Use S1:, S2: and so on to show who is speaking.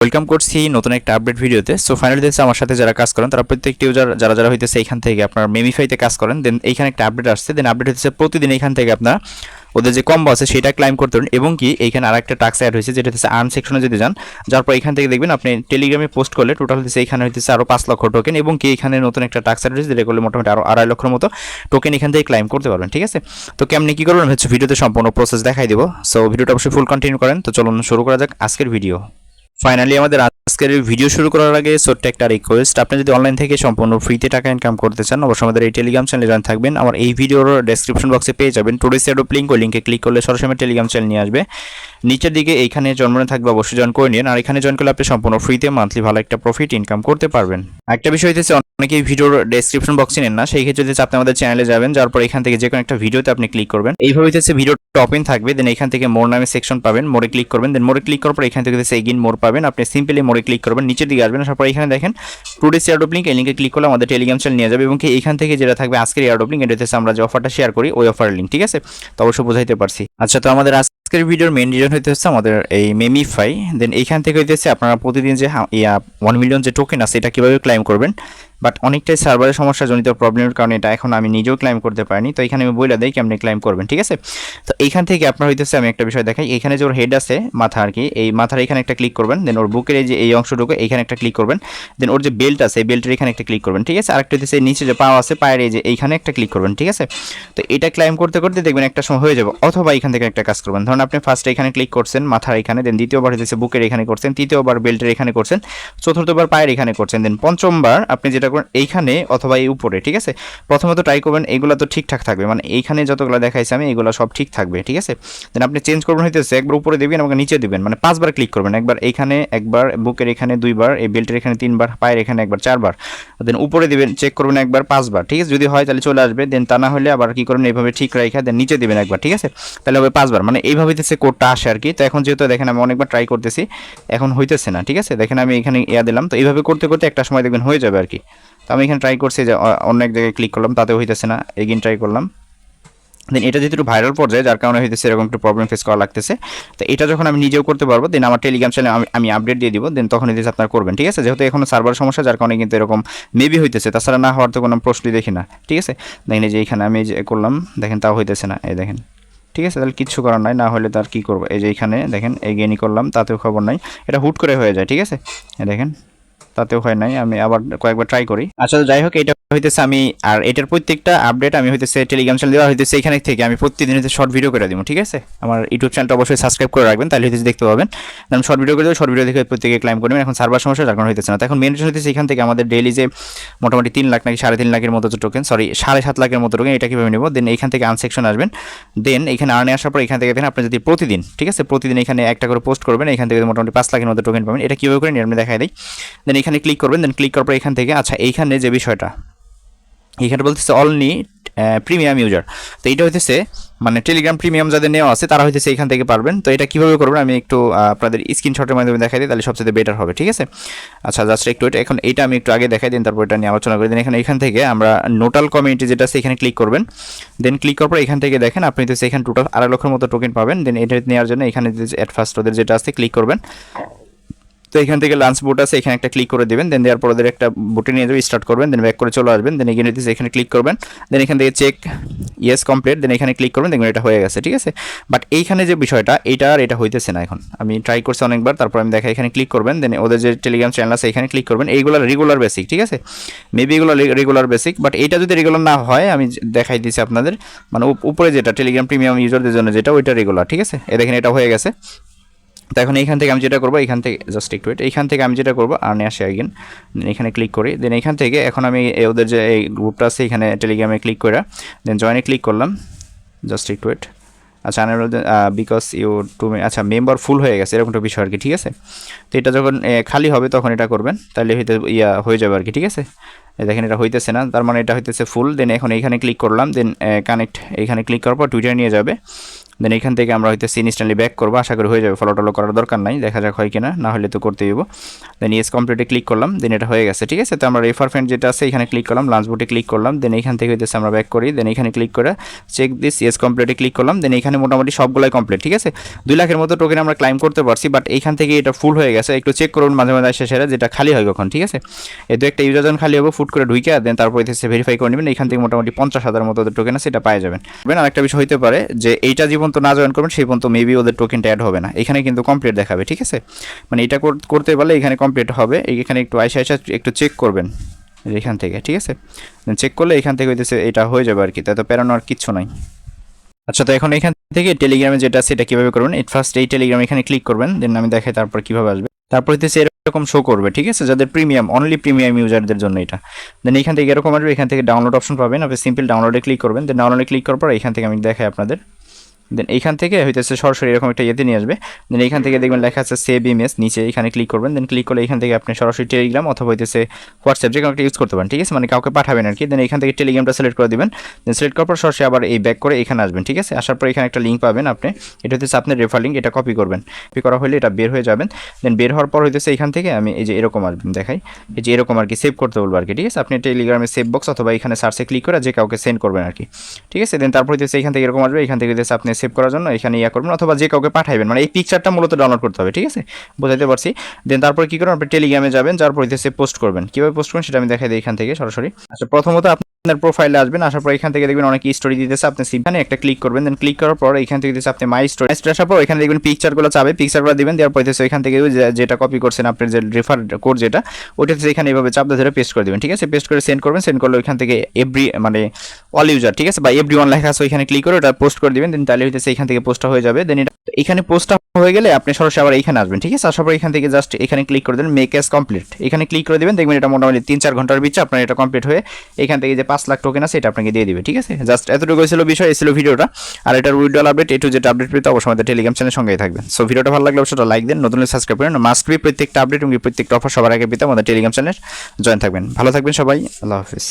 S1: Welcome করছি নতুন একটা আপডেট ভিডিওতে। সো ফাইনালি দেখছি আমার সাথে যারা কাজ করেন তারা প্রত্যেকটি ইউজার যারা হইতেছে এখান থেকে আপনার মেমিফাইতে কাজ করেন, দেন এইখানে একটা আপডেট আসছে। দেন আপডেট হচ্ছে প্রতিদিন এখান থেকে আপনার ওদের যে কম্বো আছে সেটা ক্লাইম করতে পারেন, এবং কি এইখানে আরেকটা টাস্ক অ্যাড হয়েছে যেটা হচ্ছে আর্ন সেকশনে যদি যান, যার পর এখান থেকে দেখবেন আপনি টেলিগ্রামে পোস্ট করলে টোটাল হচ্ছে এখানে হইতেছে আরও 5 লক্ষ টোকেন, এবং কি এখানে নতুন একটা টাস্ক অ্যাড হয়েছে যেটা করলে মোটামুটি আরও 2.5 লক্ষের মতো টোকেন এখান থেকে ক্লাইম করতে পারবেন। ঠিক আছে, তো কেমনি কী করবেন হচ্ছে ভিডিওতে সম্পূর্ণ প্রসেস দেখাই দিব। সো ভিডিওটা অবশ্যই ফুল কন্টিনিউ করেন। তো চলুন শুরু করা যাক আজকের ভিডিও। ফাইনালি আমাদের আজকের ভিডিও শুরু করার আগে ছোট্ট একটা রিকোয়েস্ট, আপনি যদি অনলাইন থেকে সম্পূর্ণ ফ্রিতে টাকা ইনকাম করতে চান অবশ্যই আমাদের এই টেলিগ্রাম চ্যানেলে জয়েন থাকবেন। আমার এই ভিডিওর ডেসক্রিপশন বক্সে পেয়ে যাবেন টুডেস অ্যাডোপ লিঙ্ক, ওই লিঙ্কে ক্লিক করলে সরাসরি টেলিগ্রাম চ্যানেল নিয়ে আসবে। নিচের দিকে এইখানে জন্মনে থাকবে, অবশ্যই জয়েন করে নিন। আর এখানে জয়েন করলে আপনি সম্পূর্ণ ফ্রিতে মান্থলি ভালো একটা প্রফিট ইনকাম করতে পারবেন। একটা বিষয় হচ্ছে অনেকেই ভিডিওর ডেসক্রিপশন বক্স নেন না, সেই ক্ষেত্রে যদি আপনি আমাদের চ্যানেলে যাবেন, যার পর এখান থেকে যে কোনো একটা ভিডিওতে আপনি ক্লিক করবেন, এইভাবে হচ্ছে ভিডিও ওপেন থাকবে। দেন এখান থেকে মোর নামে সেকশন পাবেন, মোরে ক্লিক করবেন। দেন মোরে ক্লিক করার পর এখান থেকে এগিন মোর পাবেন, আপনি সিম্পলি মোরে ক্লিক করবেন, নিচের দিকে আসবেন, তারপর এখানে দেখেন টুডেস এয়ারড্রপ লিঙ্ক, এই লিঙ্কে ক্লিক করলে আমাদের টেলিগ্রাম চ্যানেল নিয়ে যাবে, এবং কি এখান থেকে যেটা থাকবে আজকের এয়ারড্রপ লিঙ্ক, এটা হচ্ছে আমরা যে অফারটা শেয়ার করি ওই অফারের লিঙ্ক। ঠিক আছে, তো অবশ্যই বোঝাইতে পারছি। আচ্ছা, তো আমাদের আজকের ভিডিওর মেইন রিজন হইতে হচ্ছে আমাদের এই মেমিফাই। দেন এইখান থেকে হইতেছে আপনারা প্রতিদিন যে 1 মিলিয়ন যে টোকেন আছে এটা কীভাবে ক্লাইম করবেন, বাট অনেকটাই সার্ভারের সমস্যাজনিত প্রবলেমের কারণে এটা এখন আমি নিজেও ক্লাইম করতে পারিনি। তো এখানে আমি বলে দিই কেমনি ক্লাইম করবেন। ঠিক আছে, তো এইখান থেকে আপনার হইতেছে আমি একটা বিষয় দেখাই, এখানে যে ওর হেড আছে মাথা আর কি, এই মাথার এখানে একটা ক্লিক করবেন। দেন ওর বুকের এই যে এই অংশটুকু এইখানে একটা ক্লিক করবেন। দেন ওর যে বেল্ট আছে এই বেল্টের এখানে একটা ক্লিক করবেন। ঠিক আছে, আরেকটা হইতেছে নিচে যে পা আছে পায়ের এই যে এইখানে একটা ক্লিক করবেন। ঠিক আছে, তো এটা ক্লাইম করতে করতে দেখবেন একটা সময় হয়ে যাবে। অথবা এখান থেকে একটা কাজ করবেন, ধরুন আপনি ফার্স্টে এখানে ক্লিক করছেন মাথার এখানে, দেন দ্বিতীয়বার হইতেছে বুকের এখানে করছেন, তৃতীয়বার বেল্টের এখানে করছেন, চতুর্থবার পায়ের এখানে করছেন, দেন পঞ্চমবার আপনি যেটা করেন এইখানে অথবা এই উপরে। ঠিক আছে, প্রথমত ট্রাই করবেন এইগুলো তো ঠিকঠাক থাকবে, মানে এইখানে যতগুলো দেখাইছে আমি এগুলো সব ঠিক থাকবে। ঠিক আছে, দেন আপনি চেঞ্জ করবেন হইতেছে একবার উপরে দেবেন এবং নিচে দেবেন, মানে 5বার ক্লিক করবেন, একবার এইখানে, একবার বুকের এখানে 2বার, এই বেল্টের এখানে 3বার, পায়ের এখানে একবার 4বার, দেন উপরে দেবেন চেক করবেন একবার 5বার। ঠিক আছে, যদি হয় তাহলে চলে আসবে, দেন তা না হলে আবার কি করবেন এইভাবে ঠিক রাখা, দেন নিচে দেবেন একবার। ঠিক আছে, তাহলে হবে 5বার, মানে এইভাবে হইতেছে কোডটা আসে আর কি। তো এখন যেহেতু দেখেন আমি অনেকবার ট্রাই করতেছি এখন হইতেছে না। ঠিক আছে, দেখেন আমি এখানে দিলাম, তো এইভাবে করতে করতে একটা সময় দেখবেন হয়ে যাবে আর কি। তো আমি এখানে ট্রাই করছি যে অন্য এক জায়গায় ক্লিক করলাম, তাতেও হইতেছে না, এগেইন ট্রাই করলাম। দেন এটা যেহেতু ভাইরাল পর্যায়ে যার কারণে হইতেছে এরকম একটু প্রবলেম ফেস করা লাগতেছে। তো এটা যখন আমি নিজেও করতে পারবো, দেন আমার টেলিগ্রাম চ্যানেলে আমি আপডেট দিয়ে দিব, দেন তখন হইতেছে আপনারা করবেন। ঠিক আছে, যেহেতু এখনো সার্ভার সমস্যা যার কারণে কিন্তু এরকম মেবি হইতেছে, তাছাড়া না হওয়ার তো কোনো প্রশ্নই দেখি না। ঠিক আছে, দেখেন এই যে এখানে আমি যে করলাম দেখেন তাও হইতেছে না, এই দেখেন। ঠিক আছে, তাহলে কিচ্ছু করার নাই, না হলে তার কী করবো, এই যে এখানে দেখেন এগেইনই করলাম তাতেও খবর নাই, এটা হুট করে হয়ে যায়। ঠিক আছে, দেখেন তাতেও হয় নাই, আমি আবার কয়েকবার ট্রাই করি। আচ্ছা, যাই হোক এটা হইতেছে আমি, আর এটার প্রত্যেকটা আপডেট আমি হইতেছে টেলিগ্রাম চ্যানেল দেওয়া হইতেছে এখানে থেকে আমি প্রতিদিন হইতে শর্ট ভিডিও করে দিব। ঠিক আছে, আমার ইউটিউব চ্যানেলটা অবশ্যই সাবস্ক্রাইব করে রাখবেন, তাহলে হইতেছে দেখতে পাবেন। আমি শর্ট ভিডিও করে দেবো, শর্ট ভিডিও দেখে প্রত্যেকে ক্লাইম করবেন। এখন সার্ভার সমস্যা যার কারণে হইতেছে না। তো এখন মেন হইতেছে এখান থেকে আমাদের ডেইলি যে মোটামুটি 3 লাখ নাকি 3.5 লাখের মতো টোকেন, সরি 7.5 লাখের মতো টোকেন, এটা কীভাবে নেব, দেন এখান থেকে আনসেকশন আসবেন, দেন এখানে আর্নে আসার পর এখান থেকে দেখেন আপনি যদি প্রতিদিন, ঠিক আছে প্রতিদিন এখানে একটা করে পোস্ট করবেন, এখান থেকে মোটামুটি 5 লাখের মতো টোকেন পাবেন। এটা কীভাবে করে নিয়ে আপনি দেখাই দিই। দেন এখানে ক্লিক করবেন, দেন ক্লিক করার পর এখান থেকে আচ্ছা এইখানে যে বিষয়টা এখানে বলতেছে অনলি প্রিমিয়াম ইউজার, তো এটা হইতেছে মানে টেলিগ্রাম প্রিমিয়াম যাদের নেওয়া আছে তারা হইতেছে এখান থেকে পারবেন। তো এটা কীভাবে করবেন আমি একটু আপনাদের স্ক্রিনশটের মাধ্যমে দেখাই দিই, তাহলে সবচেয়ে বেটার হবে। ঠিক আছে, আচ্ছা জাস্ট একটু এটা এখন এইটা আমি একটু আগে দেখাই দিন, তারপর এটা নিয়ে আলোচনা করে দিন। এখান থেকে আমরা নোটাল কমিউনিটি যেটা আছে এখানে ক্লিক করবেন, দেন ক্লিক করার পর এখান থেকে দেখেন আপনি হইতেছে এখানে টোটাল 2.5 লক্ষের মতো টোকেন পাবেন। দেন এটা নেওয়ার জন্য এখানে অ্যাট ফার্স্ট ওদের যেটা আছে ক্লিক করবেন, তো এখান থেকে লাঞ্চ বোট আছে এখানে একটা ক্লিক করে দেবেন, দেন দেওয়ার পর ওদের একটা বোটে নিয়ে যাবে, স্টার্ট করবেন, দেন ব্যাক করে চলে আসবেন, দেন এগেইন এখানে ক্লিক করবেন, দেন এখান থেকে চেক ইয়েস কমপ্লিট, দেন এখানে ক্লিক করবেন, দেখবেন এটা হয়ে গেছে। ঠিক আছে, বাট এইখানে যে বিষয়টা এটা আর এটা হইতেছে না। এখন আমি ট্রাই করছি অনেকবার, তারপর আমি দেখাই এখানে ক্লিক করবেন, দেন ওদের যে টেলিগ্রাম চ্যানেল আছে এখানে ক্লিক করবেন, এইগুলো রেগুলার বেসিক। ঠিক আছে, মেবি এগুলো রেগুলার বেসিক, বাট এটা যদি রেগুলার না হয় আমি দেখাই দিচ্ছি আপনাদের, মানে উপরে যেটা টেলিগ্রাম প্রিমিয়াম ইউজারদের জন্য যেটা ওইটা রেগুলার। ঠিক আছে, দেখেন এটা হয়ে গেছে। তো এখন এইখান থেকে আমি যেটা করবো, এখান থেকে জাস্ট একটু এইখান থেকে আমি যেটা করবো আর্নে আসে আগেন, এখানে ক্লিক করি, দেন এখান থেকে এখন আমি ওদের যে এই গ্রুপটা আছে এখানে টেলিগ্রামে ক্লিক করে দেন জয়েনে ক্লিক করলাম, জাস্ট একটু ওয়েট। আচ্ছা বিকজ ইউ টু আচ্ছা মেম্বার ফুল হয়ে গেছে এরকম একটা বিষয় আর কি। ঠিক আছে, তো এটা যখন খালি হবে তখন এটা করবেন, তাহলে হইতে হয়ে যাবে আর কি। ঠিক আছে, দেখেন এটা হইতেছে না, তার মানে এটা হইতেছে ফুল। দেন এখন এইখানে ক্লিক করলাম, দেন কানেক্ট এখানে ক্লিক করার পর টুইটার নিয়ে যাবে, দেন এখান থেকে আমরা হয়তো ইনস্ট্যান্টলি ব্যাক করবো, আশা করি হয়ে যাবে, ফলো টলো করার দরকার নাই, দেখা যাক হয় কিনা, না হলে তো করতে দিব। দেন ইয়েস কমপ্লিটে ক্লিক করলাম, দেন এটা হয়ে গেছে, ঠিক আছে। তো আমরা রেফার ফ্রেন্ড যেটা আছে এখানে ক্লিক করলাম, লাঞ্চ বুটে ক্লিক করলাম, দেন এখান থেকে হইতেছে আমরা ব্যাক করি, দেন এখানে ক্লিক করে চেক দিস ইয়েস কমপ্লিটে ক্লিক করলাম, দেন এখানে মোটামুটি সবগুলাই কমপ্লিট, ঠিক আছে। 2 লাখের মতো টোকেন আমরা ক্লাইম করতে পারছি, বাট এইখান থেকে এটা ফুল হয়ে গেছে, একটু চেক করুন মাঝে মাঝে শেষে যেটা খালি হয় কখন, ঠিক আছে। এই তো একটা ইউজার যখন খালি হবে ফুট করে ঢুকে দেন তারপর হইতেছে ভেরিফাই করে নেবেন, এখান থেকে মোটামুটি 50,000 মতো ওদের টোকেন আছে, এটা পেয়ে যাবেন। আর একটা বিষয় হতে পারে যে এইটা জীবন তো না জয়েন করবেন সেই পর্যন্ত মেবি ওদের টোকেনটা অ্যাড হবে না, এখানে কিন্তু কমপ্লিট দেখাবে, ঠিক আছে। মানে এটা করতে পারলে এখানে কমপ্লিট হবে, এখানে একটু আইসা একটু চেক করবেন এখান থেকে, ঠিক আছে। চেক করলে এখান থেকে হইতেছে এটা হয়ে যাবে আর কি, তাই তো প্যারানোর কিচ্ছু নাই। আচ্ছা, তো এখন এখান থেকে টেলিগ্রামে যেটা আছে এটা কীভাবে করবেন, ফার্স্ট এই টেলিগ্রাম এখানে ক্লিক করবেন, দেন আমি দেখাই তারপর কীভাবে আসবে। তারপর হইতেছে এরকম শো করবে, ঠিক আছে, যাদের প্রিমিয়াম, অনলি প্রিমিয়াম ইউজারদের জন্য এটা। দেন এখান থেকে এরকম আসবে, এখান থেকে ডাউনলোড অপশন পাবেন, আপনি সিম্পল ডাউনলোডে ক্লিক করবেন, দেন ডাউনলোডে ক্লিক করার পর এখান থেকে আমি দেখাই আপনাদের। দেন এইখান থেকে হইতেছে সরাসরি এরকম একটা ইয়েতে নিয়ে আসবে, দেন এইখান থেকে দেখবেন লেখা আছে সেভ ইমেজ, নিচে এখানে ক্লিক করবেন, দেন ক্লিক করলে এখান থেকে আপনি সরাসরি টেলিগ্রাম অথবা হইতেছে হোয়াটসঅ্যাপ যে কোনো একটা ইউজ করতে পারেন, ঠিক আছে, মানে কাউকে পাঠাবেন আর কি। দেন এখান থেকে টেলিগ্রামটা সিলেক্ট করে দিবেন, দেন সিলেক্ট করার পর সরাসরি আবার এই ব্যাক করে এখানে আসবেন, ঠিক আছে। আসার পর এখানে একটা লিঙ্ক পাবেন আপনি, এটা হচ্ছে আপনার রেফার লিঙ্ক, এটা কপি করবেন, কপি করা হলে এটা বের হয়ে যাবেন। দেন বের হওয়ার পর হইতেছে এখান থেকে আমি এই যে এরকম আসবেন দেখাই, এই যে এরকম আর কি সেভ করতে বলবো আর কি, ঠিক আছে। আপনি টেলিগ্রামে সেভ বক্স অথবা এখানে সার্চে ক্লিক করে যে কাউকে সেন্ড করবেন আর কি, ঠিক আছে। দেন তারপর হইতেছে এখান থেকে এরকম আসবে, এখান থেকে হইতেছে আপনি সেভ করার জন্য এখানে করবেন অথবা যে কাউকে পাঠাবেন, মানে এই পিকচারটা মূলত ডাউনলোড করতে হবে, ঠিক আছে, বোঝাতে পারছি। দেন তারপর কি করবেন, আপনি টেলিগ্রামে যাবেন, যার পর হইতেছে পোস্ট করবেন, কীভাবে পোস্ট করবেন সেটা আমি দেখাই দিই এখান থেকে সরাসরি। আচ্ছা, প্রথমত আপনার প্রোফাইলে আসবেন, আসার পর এখান থেকে দেখবেন অনেক স্টোরি দিতেছে, আপনি সেখানে একটা ক্লিক করবেন, দেন ক্লিক করার পর এখান থেকে দিতেছে আপনি মাই স্টোরি, আসার পর এখানে দেখবেন পিকচারগুলো চাবে, পিকচারগুলো দিবেন, দেওয়ার পর হইতেছে এখান থেকে যেটা কপি করছেন আপনার যে রেফার কোড যেটা, ওটা হচ্ছে এখানে এইভাবে চাপ ধরে পেস্ট করে দিবেন, ঠিক আছে। পেস্ট করে সেন্ড করবেন, সেন্ড করলে ওইখান থেকে এভরি মানে অল ইউজার, ঠিক আছে, বা এভরি ওয়ান লেখা আছে ওইখানে ক্লিক করে ওটা পোস্ট করে দিবেন, দেন তাহলে হইতেছে এখান থেকে পোস্টটা হয়ে যাবে। দেন এটা এখানে পোস্টটা হয়ে গেলে আপনি সরাসরি আবার এখানে আসবেন, ঠিক আছে। আসার পর এখান থেকে জাস্ট এখানে ক্লিক করে দেবেন মেক অ্যাজ কমপ্লিট, এখানে ক্লিক করে দেবেন, দেখবেন এটা মোটামুটি 3-4 ঘন্টার ভিতরে আপনার এটা কমপ্লিট হয়ে এখান থেকে যে 5 লাখ টোকেন আছে এটা আপনাকে দিয়ে দিবে, ঠিক আছে। জাস্ট এতটুকু ছিল বিষয়, এই ছিল ভিডিওটা। আর এটার উইথড্রল আপডেট টু যেটা আপডেট পেতে অবশ্যই আমাদের টেলিগ্রাম চ্যানেলের সঙ্গেই থাকবেন। সো ভিডিওটা ভালো লাগলে অবশ্যই লাইক দেন, নতুন সাবস্ক্রাইব করেন, মাস্ট বি প্রত্যেকটা আপডেট এবং প্রত্যেকটা অফার সবার আগে পেতে আমাদের টেলিগ্রাম চ্যানেল জয়েন থাকবেন। ভালো থাকবেন সবাই, আল্লাহ হাফিজ।